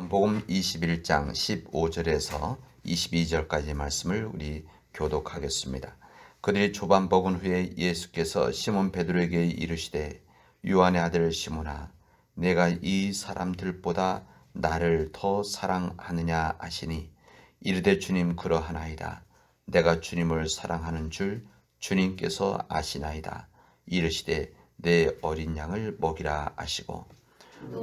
요한복음 21장 15절에서 22절까지 말씀을 우리 교독하겠습니다. 그들이 조반 먹은 후에 예수께서 시몬 베드로에게 이르시되 요한의 아들 시몬아 내가 이 사람들보다 나를 더 사랑하느냐 하시니 이르되 주님 그러하나이다. 내가 주님을 사랑하는 줄 주님께서 아시나이다. 이르시되 내 어린 양을 먹이라 하시고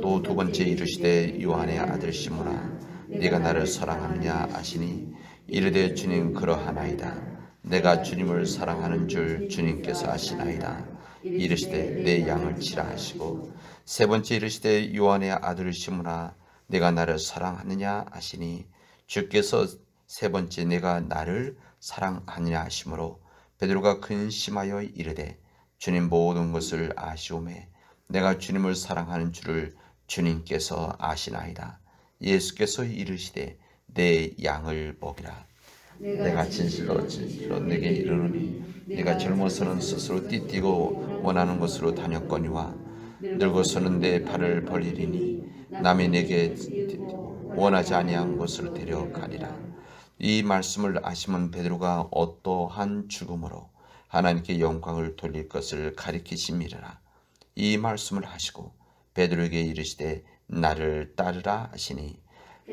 또 두 번째 이르시되 요한의 아들 시몬아 네가 나를 사랑하느냐 하시니 이르되 주님 그러하나이다. 내가 주님을 사랑하는 줄 주님께서 아시나이다. 이르시되 내 양을 치라 하시고 세 번째 이르시되 요한의 아들 시몬아 네가 나를 사랑하느냐 하시니 주께서 세 번째 내가 나를 사랑하느냐 하시므로 베드로가 근심하여 이르되 주님 모든 것을 아시오매 내가 주님을 사랑하는 줄을 주님께서 아시나이다. 예수께서 이르시되 내 양을 먹이라. 내가 진실로 내게 이르노니 네가 젊어서는 스스로 띠띠고 원하는 곳으로 다녔거니와 늙어서는 내 발을 벌리리니 남이 내게 원하지 아니한 곳으로 데려가리라. 이 말씀을 아시면 베드로가 어떠한 죽음으로 하나님께 영광을 돌릴 것을 가리키심이라. 이 말씀을 하시고 베드로에게 이르시되 나를 따르라 하시니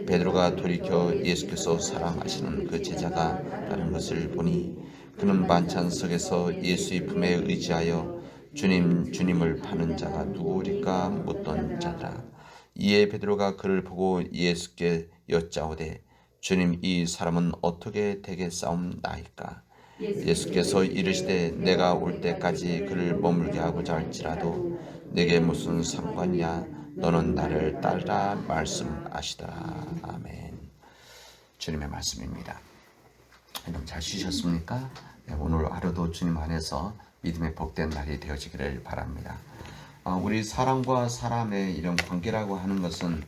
베드로가 돌이켜 예수께서 사랑하시는 그 제자가 따른 것을 보니 그는 반찬 속에서 예수의 품에 의지하여 주님을 파는 자가 누구리까 묻던 자더라. 이에 베드로가 그를 보고 예수께 여짜오되 주님 이 사람은 어떻게 되겠사옵나이까? 예수께서 이르시되 내가 올 때까지 그를 머물게 하고자 할지라도 내게 무슨 상관이냐? 너는 나를 따르라 말씀하시더라. 아멘. 주님의 말씀입니다. 여러분 잘 쉬셨습니까? 네, 오늘 하루도 주님 안에서 믿음의 복된 날이 되어지기를 바랍니다. 우리 사람과 사람의 이런 관계라고 하는 것은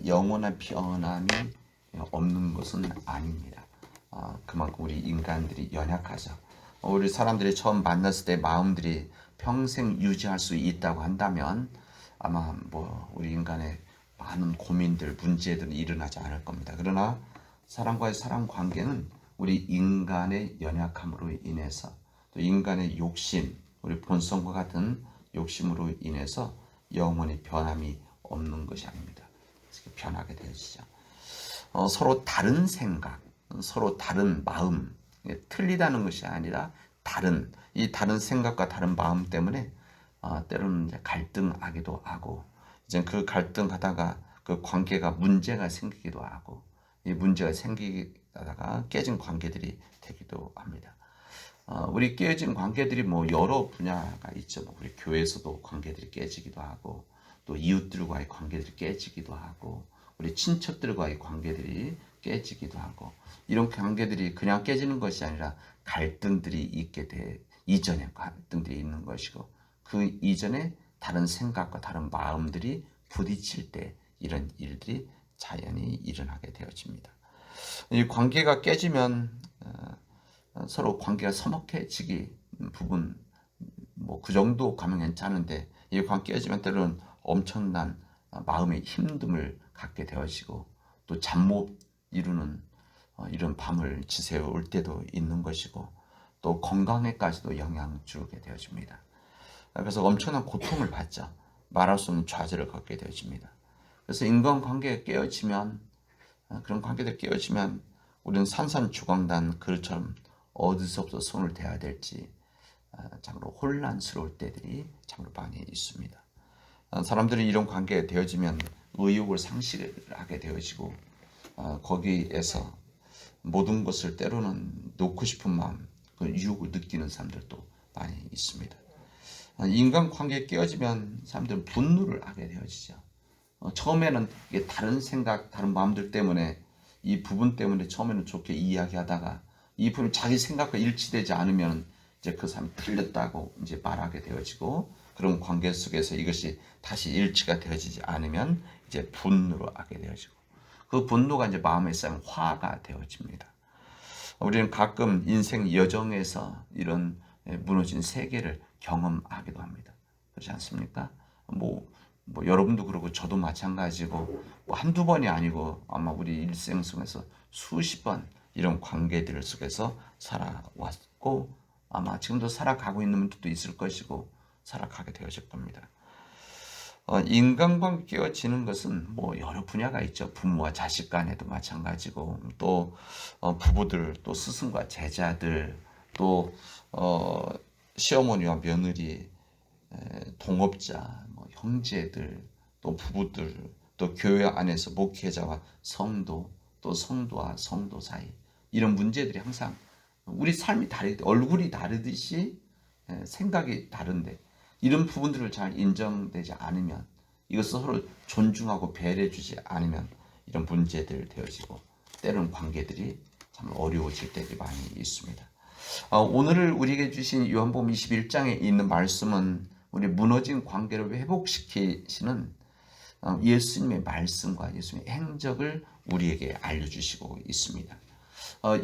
영원한 변함이 없는 것은 아닙니다. 그만큼 우리 인간들이 연약하죠. 우리 사람들이 처음 만났을 때 마음들이 평생 유지할 수 있다고 한다면 아마 우리 인간의 많은 고민들, 문제들은 일어나지 않을 겁니다. 그러나 사람과의 사람 관계는 우리 인간의 연약함으로 인해서 또 인간의 욕심, 우리 본성과 같은 욕심으로 인해서 영원히 변함이 없는 것이 아닙니다. 변하게 되어지죠. 서로 다른 생각, 서로 다른 마음, 틀리다는 것이 아니라 이 다른 생각과 다른 마음 때문에 때로는 이제 갈등하기도 하고 이제 그 갈등하다가 그 관계가 문제가 생기기도 하고 이 문제가 생기다가 깨진 관계들이 되기도 합니다. 우리 깨진 관계들이 여러 분야가 있죠. 우리 교회에서도 관계들이 깨지기도 하고 또 이웃들과의 관계들이 깨지기도 하고 우리 친척들과의 관계들이 깨지기도 하고 이런 관계들이 그냥 깨지는 것이 아니라 갈등들이 있게 돼 이전에 갈등들이 있는 것이고 그 이전에 다른 생각과 다른 마음들이 부딪힐 때 이런 일들이 자연히 일어나게 되어집니다. 이 관계가 깨지면 서로 관계가 서먹해지기 부분 그 정도 가면 괜찮은데 이 관계가 깨지면 때로는 엄청난 마음의 힘듦을 갖게 되어지고 또 잠 못 이루는 이런 밤을 지새울 때도 있는 것이고 또 건강에까지도 영향을 주게 되어집니다. 그래서 엄청난 고통을 받죠. 말할 수 없는 좌절을 겪게 되어집니다. 그래서 인간관계가 깨어지면 그런 관계들이 깨어지면 우리는 산산조각난 그릇처럼 어디서부터 손을 대야 될지 참으로 혼란스러울 때들이 참으로 많이 있습니다. 사람들이 이런 관계에 되어지면 의욕을 상실하게 되어지고 거기에서 모든 것을 때로는 놓고 싶은 마음, 그 유혹을 느끼는 사람들도 많이 있습니다. 인간관계에 깨어지면 사람들은 분노를 하게 되어지죠. 처음에는 이게 다른 생각, 다른 마음들 때문에 이 부분 때문에 처음에는 좋게 이야기하다가 이 부분이 자기 생각과 일치되지 않으면 이제 그 사람이 틀렸다고 이제 말하게 되어지고 그런 관계 속에서 이것이 다시 일치가 되어지지 않으면 이제 분노로 하게 되어지고 그 분노가 이제 마음에 쌓이면 화가 되어집니다. 우리는 가끔 인생 여정에서 이런 무너진 세계를 경험하기도 합니다. 그렇지 않습니까? 뭐 여러분도 그러고 저도 마찬가지고 뭐 한두 번이 아니고 아마 우리 일생 속에서 수십 번 이런 관계들 속에서 살아왔고 아마 지금도 살아가고 있는 분들도 있을 것이고 살아가게 되어질 겁니다. 인간관계 깨어지는 것은 뭐 여러 분야가 있죠. 부모와 자식 간에도 마찬가지고 또 부부들, 또 스승과 제자들, 또 시어머니와 며느리, 동업자, 뭐 형제들, 또 부부들, 또 교회 안에서 목회자와 성도, 또 성도와 성도 사이 이런 문제들이 항상 우리 삶이 얼굴이 다르듯이 생각이 다른데 이런 부분들을 잘 인정되지 않으면 이것을 서로 존중하고 배려해주지 않으면 이런 문제들 되어지고 때로는 관계들이 참 어려워질 때가 많이 있습니다. 오늘 우리에게 주신 요한복음 21장에 있는 말씀은 우리 무너진 관계를 회복시키시는 예수님의 말씀과 예수님의 행적을 우리에게 알려주시고 있습니다.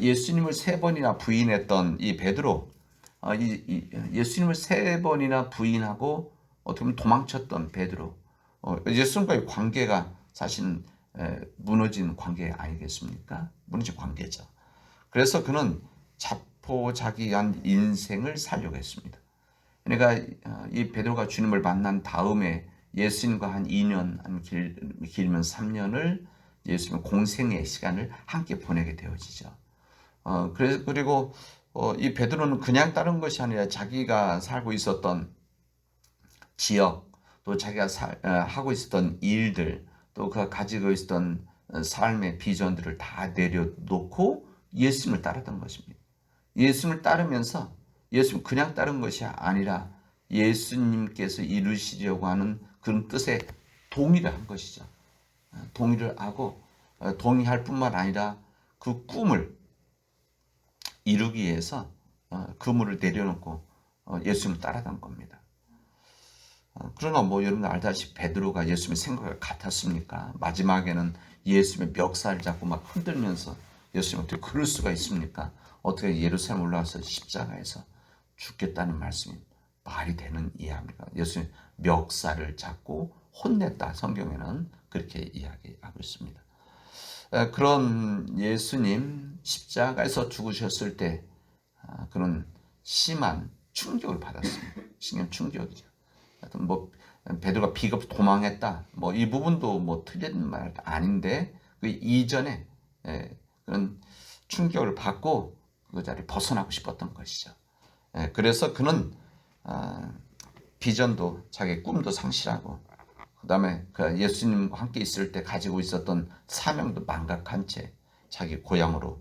예수님을 3번이나 부인했던 이 베드로, 예수님을 3번이나 부인하고 어떻게 보면 도망쳤던 베드로, 예수님과의 관계가 사실은 무너진 관계 아니겠습니까? 무너진 관계죠. 그래서 그는 자포자기한 인생을 살려고 했습니다. 그러니까 이 베드로가 주님을 만난 다음에 예수님과 한 2년, 길면 3년을 예수님의 공생의 시간을 함께 보내게 되어지죠. 그리고 이 베드로는 그냥 따른 것이 아니라 자기가 살고 있었던 지역, 또 자기가 하고 있었던 일들, 또 그가 가지고 있었던 삶의 비전들을 다 내려놓고 예수님을 따랐던 것입니다. 예수님을 따르면서 예수님 그냥 따른 것이 아니라 예수님께서 이루시려고 하는 그런 뜻에 동의를 한 것이죠. 동의를 하고 동의할 뿐만 아니라 그 꿈을 이루기 위해서 그물을 내려놓고 예수님을 따라간 겁니다. 그러나 뭐 여러분 알다시피 베드로가 예수님의 생각을 같았습니까? 마지막에는 예수님의 멱살을 잡고 막 흔들면서 예수님 어떻게 그럴 수가 있습니까? 어떻게 예루살렘 올라와서 십자가에서 죽겠다는 말씀이 말이 되는 이야기입니까? 예수님 멱살을 잡고 혼냈다. 성경에는 그렇게 이야기하고 있습니다. 그런 예수님 십자가에서 죽으셨을 때 그런 심한 충격을 받았습니다. 심한 충격이죠. 하여튼 뭐 베드로가 비겁 도망했다. 뭐 이 부분도 뭐 틀린 말 아닌데 그 이전에 그런 충격을 받고 그 자리에 벗어나고 싶었던 것이죠. 그래서 그는 비전도 자기 꿈도 상실하고 그 다음에 그 예수님과 함께 있을 때 가지고 있었던 사명도 망각한 채 자기 고향으로,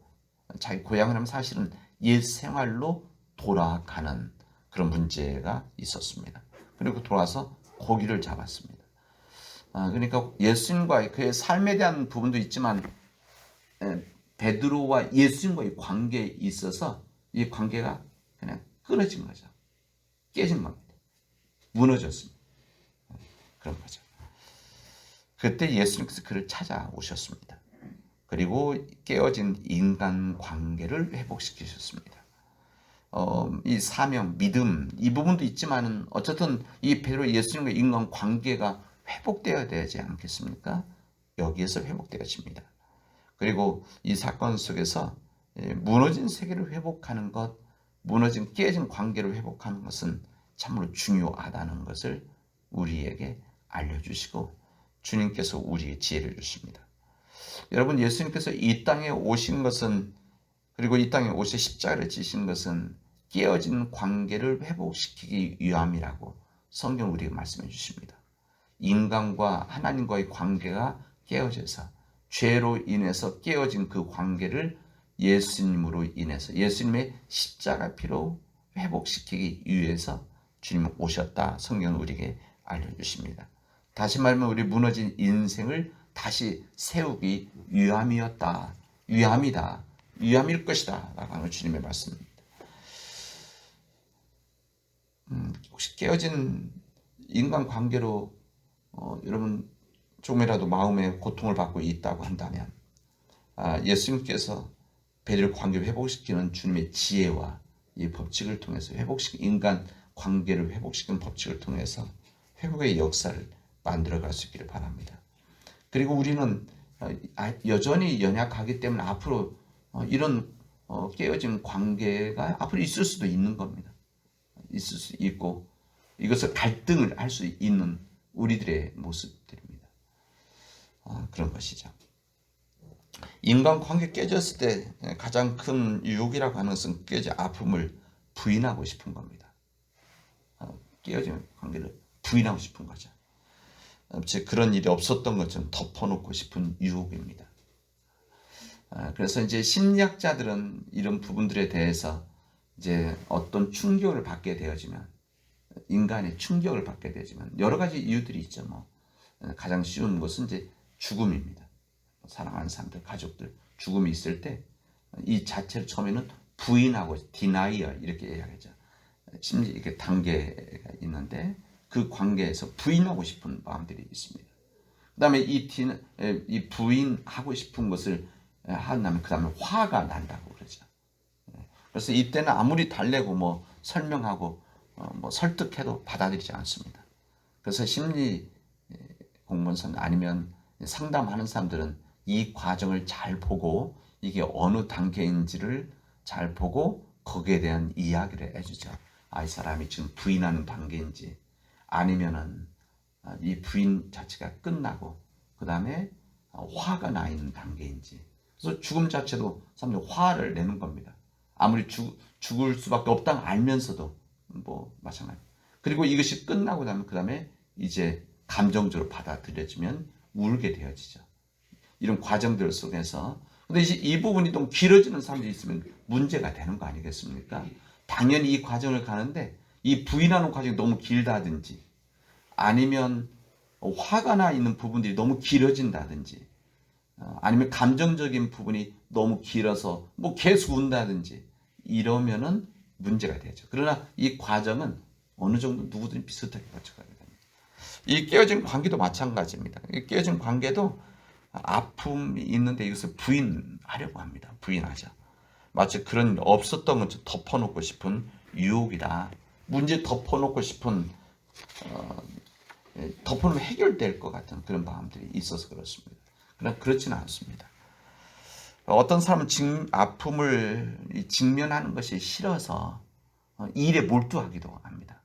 자기 고향이라면 사실은 옛 생활로 돌아가는 그런 문제가 있었습니다. 그리고 돌아와서 고기를 잡았습니다. 그러니까 예수님과의 그의 삶에 대한 부분도 있지만 베드로와 예수님과의 관계에 있어서 이 관계가 그냥 끊어진 거죠. 깨진 겁니다. 무너졌습니다. 그런 거죠. 그때 예수님께서 그를 찾아오셨습니다. 그리고 깨어진 인간관계를 회복시키셨습니다. 이 사명, 믿음 이 부분도 있지만은 어쨌든 이 베드로 예수님과 인간 관계가 회복되어야 되지 않겠습니까? 여기에서 회복되어집니다. 그리고 이 사건 속에서 무너진 세계를 회복하는 것, 무너진 깨진 관계를 회복하는 것은 참으로 중요하다는 것을 우리에게 알려주시고 주님께서 우리의 지혜를 주십니다. 여러분 예수님께서 이 땅에 오신 것은 그리고 이 땅에 오셔 십자가를 지신 것은 깨어진 관계를 회복시키기 위함이라고 성경 우리에게 말씀해 주십니다. 인간과 하나님과의 관계가 깨어져서 죄로 인해서 깨어진 그 관계를 예수님으로 인해서 예수님의 십자가 피로 회복시키기 위해서 주님은 오셨다. 성경은 우리에게 알려주십니다. 다시 말하면 우리 무너진 인생을 다시 세우기 위함이었다. 위함이다. 위함일 것이다. 라고 하는 주님의 말씀입니다. 혹시 깨어진 인간관계로 여러분 조금이라도 마음의 고통을 받고 있다고 한다면 예수님께서 베드로 관계를 회복시키는 주님의 지혜와 이 법칙을 통해서 인간 관계를 회복시키는 법칙을 통해서 회복의 역사를 만들어갈 수 있기를 바랍니다. 그리고 우리는 여전히 연약하기 때문에 앞으로 이런 깨어진 관계가 앞으로 있을 수도 있는 겁니다. 있을 수 있고 이것을 갈등을 할 수 있는 우리들의 모습들입니다. 그런 것이죠. 인간관계 깨졌을 때 가장 큰 유혹이라고 하는 것은 깨진 아픔을 부인하고 싶은 겁니다. 깨어진 관계를 부인하고 싶은 거죠. 즉 그런 일이 없었던 것처럼 덮어놓고 싶은 유혹입니다. 그래서 이제 심리학자들은 이런 부분들에 대해서 이제 어떤 충격을 받게 되어지면 인간의 충격을 받게 되지만 여러 가지 이유들이 있죠. 가장 쉬운 것은 이제 죽음입니다. 사랑하는 사람들, 가족들 죽음이 있을 때 이 자체를 처음에는 부인하고 denial 이렇게 이야기하죠. 심지어 이렇게 단계가 있는데 그 관계에서 부인하고 싶은 마음들이 있습니다. 그다음에 이 부인하고 싶은 것을 한다면 그다음에 화가 난다고 그러죠. 그래서 이때는 아무리 달래고 설명하고 설득해도 받아들이지 않습니다. 그래서 심리 공무원 아니면 상담하는 사람들은 이 과정을 잘 보고 이게 어느 단계인지를 잘 보고 거기에 대한 이야기를 해주죠. 이 사람이 지금 부인하는 단계인지 아니면은 이 부인 자체가 끝나고 그 다음에 화가 나 있는 단계인지. 그래서 죽음 자체도 사람들이 화를 내는 겁니다. 아무리 죽을 수밖에 없다는 알면서도 마찬가지. 그리고 이것이 끝나고 나면 그 다음에 이제 감정적으로 받아들여지면 울게 되어지죠. 이런 과정들 속에서. 근데 이제 이 부분이 좀 길어지는 사람들이 있으면 문제가 되는 거 아니겠습니까? 당연히 이 과정을 가는데 이 부인하는 과정이 너무 길다든지 아니면 화가 나 있는 부분들이 너무 길어진다든지 아니면 감정적인 부분이 너무 길어서 계속 운다든지 이러면은 문제가 되죠. 그러나 이 과정은 어느 정도 누구든지 비슷하게 거쳐가야 됩니다. 이 깨어진 관계도 마찬가지입니다. 이 깨어진 관계도 아픔이 있는데 이것을 부인하려고 합니다. 부인하죠. 마치 그런 없었던 것을 덮어놓고 싶은 유혹이다. 문제 덮어놓고 싶은 덮어놓으면 해결될 것 같은 그런 마음들이 있어서 그렇습니다. 그러나 그렇지는 않습니다. 어떤 사람은 아픔을 직면하는 것이 싫어서 일에 몰두하기도 합니다.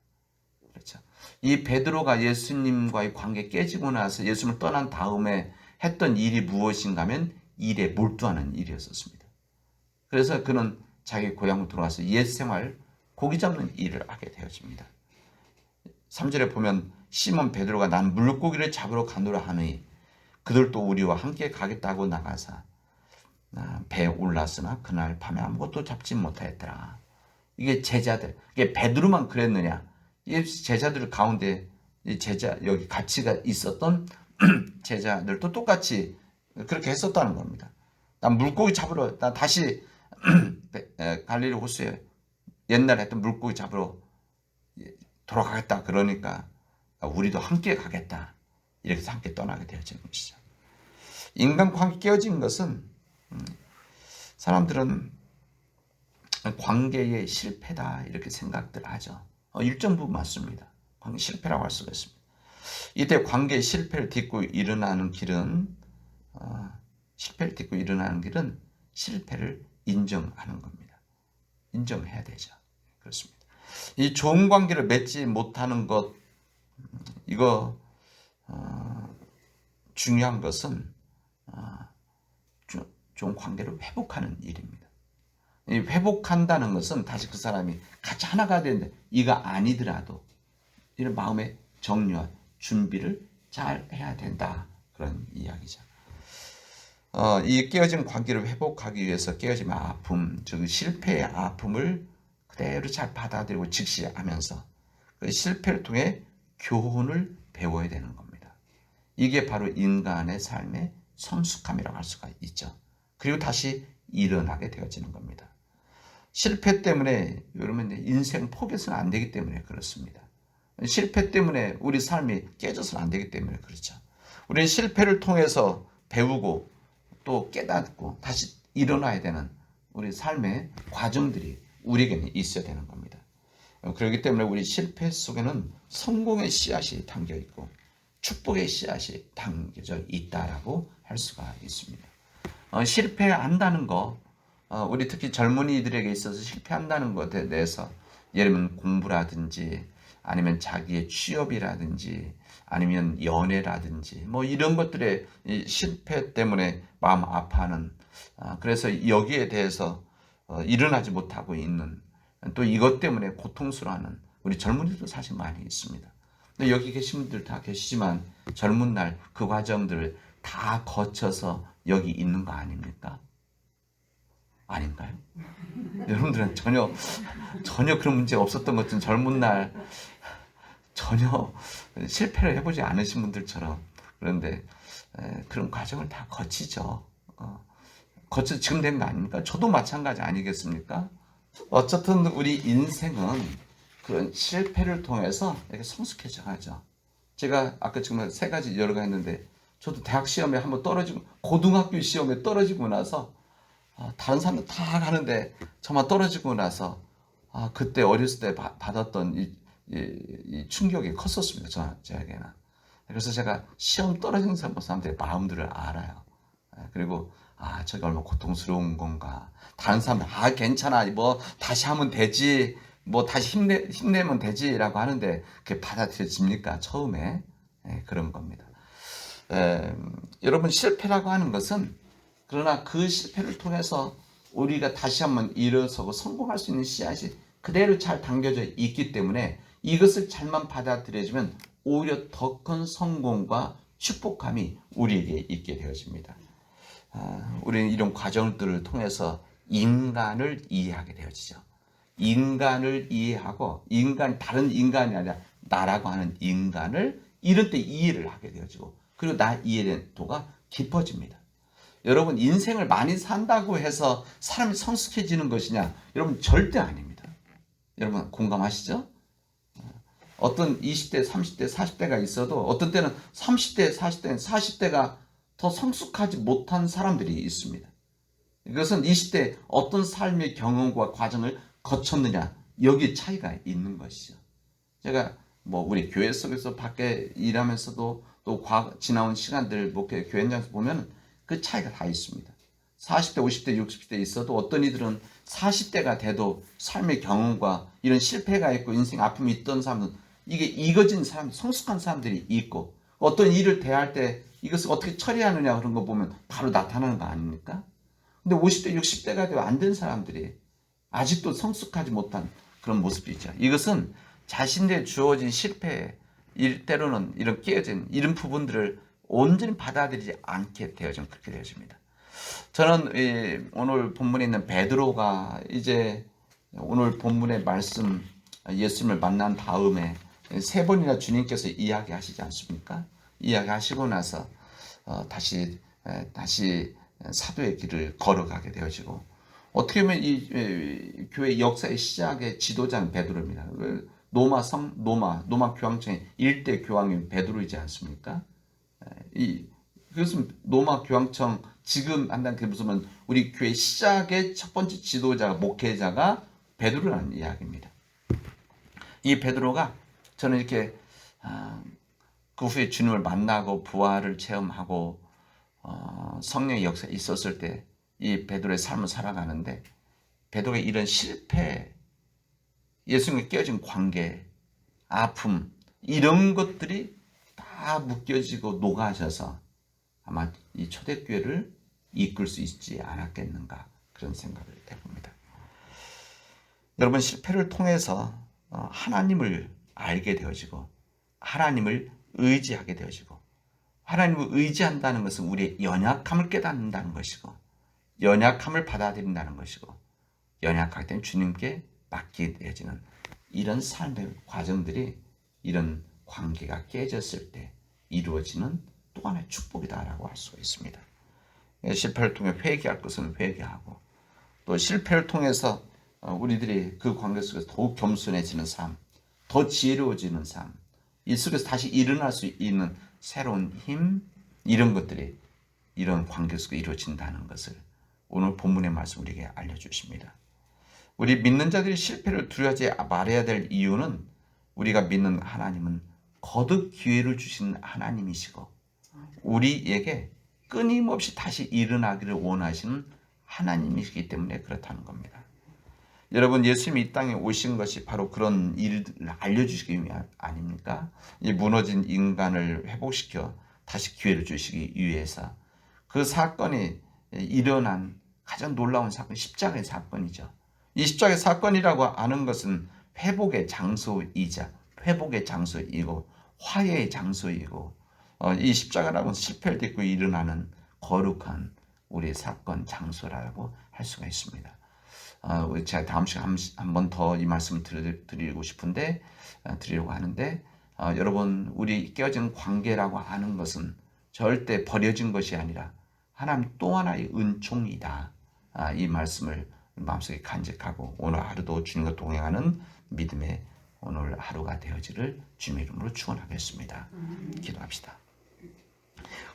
그렇죠. 이 베드로가 예수님과의 관계 깨지고 나서 예수님을 떠난 다음에 했던 일이 무엇인가 하면 일에 몰두하는 일이었습니다. 그래서 그는 자기 고향으로 돌아가서 옛 생활 고기 잡는 일을 하게 되어집니다. 3절에 보면 시몬 베드로가 난 물고기를 잡으러 가노라 하니 그들도 우리와 함께 가겠다고 나가사 배에 올랐으나 그날 밤에 아무것도 잡지 못하였더라. 이게 제자들, 이게 베드로만 그랬느냐? 이 제자들 가운데 여기 같이 있었던 제자들도 똑같이 그렇게 했었다는 겁니다. 난 물고기 잡으러, 난 다시 갈릴리 호수에 옛날에 했던 물고기 잡으러 돌아가겠다. 그러니까 우리도 함께 가겠다. 이렇게 해서 함께 떠나게 되어지는 것이죠. 인간관계 깨어진 것은 사람들은 관계의 실패다 이렇게 생각들 하죠. 일정 부분 맞습니다. 관계 실패라고 할 수가 있습니다. 이때 관계의 실패를 딛고 일어나는 길은 실패를 인정하는 겁니다. 인정해야 되죠. 그렇습니다. 이 좋은 관계를 맺지 못하는 것 이거 중요한 것은 좋은 관계를 회복하는 일입니다. 이 회복한다는 것은 다시 그 사람이 같이 하나가 되는데 이가 아니더라도 이런 마음의 정리와 준비를 잘 해야 된다. 그런 이야기죠. 이 깨어진 관계를 회복하기 위해서 깨어진 아픔, 즉 실패의 아픔을 그대로 잘 받아들이고 직시하면서 그 실패를 통해 교훈을 배워야 되는 겁니다. 이게 바로 인간의 삶의 성숙함이라고 할 수가 있죠. 그리고 다시 일어나게 되어지는 겁니다. 실패 때문에 여러분 인생 포기해서는 안 되기 때문에 그렇습니다. 실패 때문에 우리 삶이 깨져서는 안 되기 때문에 그렇죠. 우리는 실패를 통해서 배우고 또 깨닫고 다시 일어나야 되는 우리 삶의 과정들이 우리에게는 있어야 되는 겁니다. 그렇기 때문에 우리 실패 속에는 성공의 씨앗이 담겨 있고 축복의 씨앗이 담겨져 있다라고 할 수가 있습니다. 실패한다는 거, 우리 특히 젊은이들에게 있어서 실패한다는 것에 대해서 예를 들면 공부라든지 아니면 자기의 취업이라든지 아니면 연애라든지 뭐 이런 것들의 실패 때문에 마음 아파하는, 그래서 여기에 대해서 일어나지 못하고 있는, 또 이것 때문에 고통스러워하는 우리 젊은이도 사실 많이 있습니다. 근데 여기 계신 분들 다 계시지만 젊은 날 그 과정들을 다 거쳐서 여기 있는 거 아닙니까? 아닌가요? 여러분들은 전혀 그런 문제 없었던 것 같은, 젊은 날 전혀 실패를 해보지 않으신 분들처럼. 그런데 그런 과정을 다 거치죠. 거쳐 지금 된 거 아닙니까? 저도 마찬가지 아니겠습니까? 어쨌든 우리 인생은 그런 실패를 통해서 이렇게 성숙해져 가죠. 제가 아까 정말 세 가지 여러 가지 했는데, 저도 대학 시험에 한번 떨어지고 고등학교 시험에 떨어지고 나서 다른 사람들 다 가는데 저만 떨어지고 나서 그때 어렸을 때 받았던 이 충격이 컸었습니다. 저에게는. 그래서 제가 시험 떨어지는 사람들의 마음들을 알아요. 그리고 저게 얼마나 고통스러운 건가. 다른 사람들 괜찮아, 뭐 다시 하면 되지, 뭐 다시 힘내면 되지라고 하는데 그게 받아들여집니까? 처음에. 그런 겁니다. 여러분, 실패라고 하는 것은, 그러나 그 실패를 통해서 우리가 다시 한번 일어서고 성공할 수 있는 씨앗이 그대로 잘 담겨져 있기 때문에 이것을 잘만 받아들여지면 오히려 더 큰 성공과 축복감이 우리에게 있게 되어집니다. 우리는 이런 과정들을 통해서 인간을 이해하게 되어지죠. 인간을 이해하고, 다른 인간이 아니라 나라고 하는 인간을 이런 때 이해를 하게 되어지고, 그리고 나 이해된 도가 깊어집니다. 여러분, 인생을 많이 산다고 해서 사람이 성숙해지는 것이냐? 여러분, 절대 아닙니다. 여러분 공감하시죠? 어떤 20대, 30대, 40대가 있어도 어떤 때는 30대, 40대, 40대가 더 성숙하지 못한 사람들이 있습니다. 이것은 20대 어떤 삶의 경험과 과정을 거쳤느냐, 여기 차이가 있는 것이죠. 제가 뭐 우리 교회 속에서 밖에 일하면서도 또 지나온 시간들 목회 교회 현장에서 보면 그 차이가 다 있습니다. 40대, 50대, 60대 있어도 어떤 이들은 40대가 돼도 삶의 경험과 이런 실패가 있고 인생 아픔이 있던 사람은 이게 익어진 사람, 성숙한 사람들이 있고, 어떤 일을 대할 때 이것을 어떻게 처리하느냐 그런 거 보면 바로 나타나는 거 아닙니까? 근데 50대, 60대가 되어 안 된 사람들이 아직도 성숙하지 못한 그런 모습이죠. 이것은 자신의 주어진 실패, 때로는 이런 깨어진 이런 부분들을 온전히 받아들이지 않게 되어지면 그렇게 되어집니다. 저는 오늘 본문에 있는 베드로가 이제 오늘 본문의 말씀, 예수님을 만난 다음에 3번이나 주님께서 이야기하시지 않습니까? 이야기하시고 나서 다시 사도의 길을 걸어가게 되어지고, 어떻게 보면 이 교회 역사의 시작의 지도자는 베드로입니다. 로마 교황청의 1대 교황인 베드로이지 않습니까? 그것은 로마 교황청 지금 한다는 게 무슨, 우리 교회 시작의 첫 번째 지도자가, 목회자가 베드로라는 이야기입니다. 이 베드로가, 저는 이렇게 그 후에 주님을 만나고 부활을 체험하고 성령의 역사에 있었을 때 이 베드로의 삶을 살아가는데, 베드로의 이런 실패, 예수님과 깨어진 관계, 아픔, 이런 것들이 다 묶여지고 녹아져서 아마 이 초대교회를 이끌 수 있지 않았겠는가, 그런 생각을 해봅니다. 여러분, 실패를 통해서 하나님을 알게 되어지고 하나님을 의지하게 되어지고, 하나님을 의지한다는 것은 우리의 연약함을 깨닫는다는 것이고, 연약함을 받아들인다는 것이고, 연약할 땐 주님께 맡기게 되어지는 이런 삶의 과정들이, 이런 관계가 깨졌을 때 이루어지는 또 하나의 축복이다라고 할 수가 있습니다. 실패를 통해 회개할 것은 회개하고, 또 실패를 통해서 우리들이 그 관계 속에서 더욱 겸손해지는 삶, 더 지혜로워지는 삶, 이 속에서 다시 일어날 수 있는 새로운 힘, 이런 것들이 이런 관계 속에 이루어진다는 것을 오늘 본문의 말씀 우리에게 알려주십니다. 우리 믿는 자들이 실패를 두려워하지 말아야 될 이유는, 우리가 믿는 하나님은 거듭 기회를 주신 하나님이시고 우리에게 끊임없이 다시 일어나기를 원하시는 하나님이시기 때문에 그렇다는 겁니다. 여러분, 예수님이 이 땅에 오신 것이 바로 그런 일을 알려주시기 위함 아닙니까? 이 무너진 인간을 회복시켜 다시 기회를 주시기 위해서 그 사건이 일어난 가장 놀라운 사건, 십자가의 사건이죠. 이 십자가의 사건이라고 하는 것은 회복의 장소이자 회복의 장소이고 화해의 장소이고 이 십자가라고는 실패를 딛고 일어나는 거룩한 우리의 사건 장소라고 할 수가 있습니다. 제가 다음 시간에 한 번 더 이 말씀을 드리고 싶은데 드리려고 하는데 여러분, 우리 깨어진 관계라고 하는 것은 절대 버려진 것이 아니라 하나님 또 하나의 은총이다. 이 말씀을 마음속에 간직하고 오늘 하루도 주님과 동행하는 믿음의 오늘 하루가 되어지를 주님의 이름으로 축원하겠습니다. 기도합시다.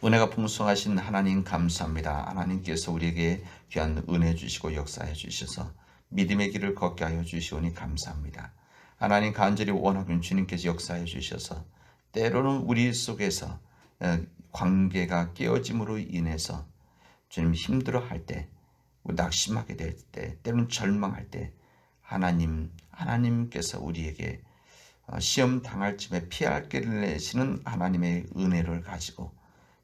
은혜가 풍성하신 하나님 감사합니다. 하나님께서 우리에게 귀한 은혜 주시고 역사해 주셔서 믿음의 길을 걷게 하여 주시오니 감사합니다. 하나님, 간절히 원하는 주님께서 역사해 주셔서 때로는 우리 속에서 관계가 깨어짐으로 인해서 주님 힘들어할 때, 낙심하게 될 때, 때로는 절망할 때 하나님께서 우리에게 시험 당할 쯤에 피할 길을 내시는 하나님의 은혜를 가지고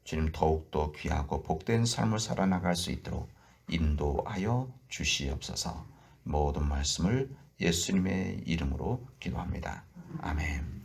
주님 더욱더 귀하고 복된 삶을 살아나갈 수 있도록 인도하여 주시옵소서. 모든 말씀을 예수님의 이름으로 기도합니다. 아멘.